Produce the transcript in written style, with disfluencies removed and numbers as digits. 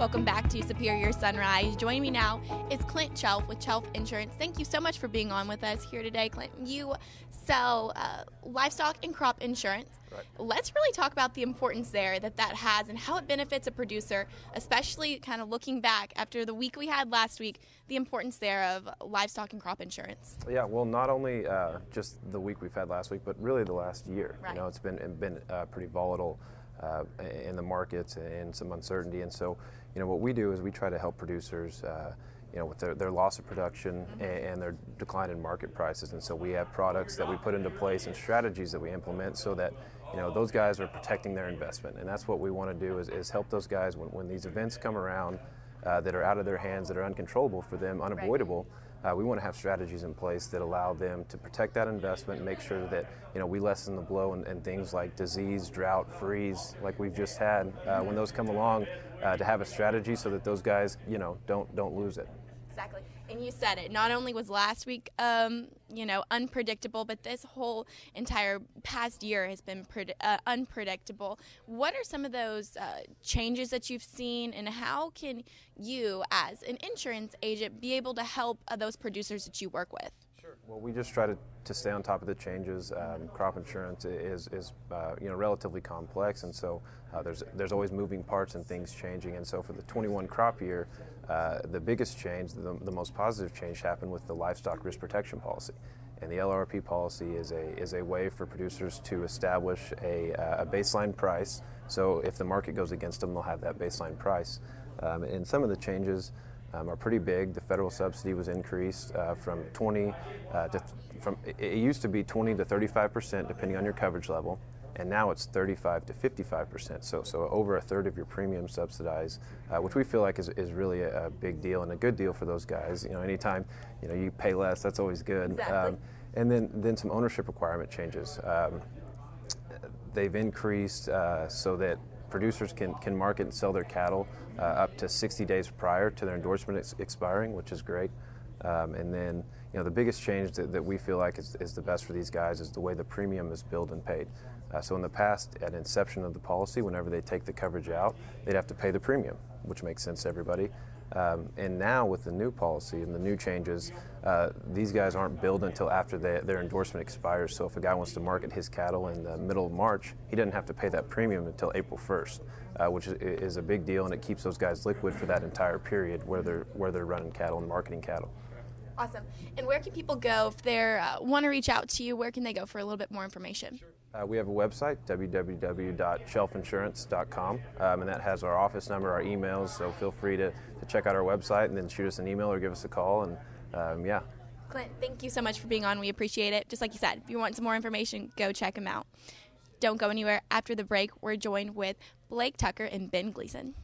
Welcome back to Superior Sunrise. Joining me now is Clint Chelf with Chelf Insurance. Thank you so much for being on with us here today, Clint. You sell livestock and crop insurance. Right. Let's really talk about the importance there that has and how it benefits a producer, especially kind of looking back after the week we had last week, the importance there of livestock and crop insurance. Yeah, well, not only just the week we've had last week, but really the last year. Right. You know, it's been pretty volatile in the markets and some uncertainty. And so, you know, what we do is we try to help producers, you know, with their loss of production and their decline in market prices. And so we have products that we put into place and strategies that we implement so that, you know, those guys are protecting their investment. And that's what we want to do is help those guys when these events come around that are out of their hands, that are uncontrollable for them, unavoidable. We want to have strategies in place that allow them to protect that investment and make sure that, you know, we lessen the blow and things like disease, drought, freeze, like we've just had. When those come along, to have a strategy so that those guys, you know, don't lose it. Exactly. And you said it. Not only was last week, you know, unpredictable, but this whole entire past year has been unpredictable. What are some of those changes that you've seen, and how can you, as an insurance agent, be able to help those producers that you work with? Sure. Well, we just try to stay on top of the changes. Crop insurance is you know, relatively complex, and so there's always moving parts and things changing. And so for the 21 crop year, the biggest change, the most positive change, happened with the livestock risk protection policy. And the LRP policy is a way for producers to establish a baseline price. So if the market goes against them, they'll have that baseline price. And some of the changes are pretty big. The federal subsidy was increased from 20 it used to be 20 to 35% depending on your coverage level, and now it's 35 to 55%. So over a third of your premium subsidized, which we feel like is really a big deal and a good deal for those guys. You know, anytime you know you pay less, that's always good. Exactly. And then some ownership requirement changes. They've increased so that producers can market and sell their cattle up to 60 days prior to their endorsement expiring, which is great. And then, you know, the biggest change that we feel like is the best for these guys is the way the premium is billed and paid. So in the past, at inception of the policy, whenever they take the coverage out, they'd have to pay the premium, which makes sense to everybody. And now with the new policy and the new changes, these guys aren't billed until after their endorsement expires. So if a guy wants to market his cattle in the middle of March, he doesn't have to pay that premium until April 1st, which is a big deal, and it keeps those guys liquid for that entire period where they're running cattle and marketing cattle. Awesome. And where can people go if they want to reach out to you? Where can they go for a little bit more information? Sure. We have a website, www.chelfinsurance.com, and that has our office number, our emails, so feel free to check out our website and then shoot us an email or give us a call. And yeah. Clint, thank you so much for being on. We appreciate it. Just like you said, if you want some more information, go check them out. Don't go anywhere. After the break, we're joined with Blake Tucker and Ben Gleason.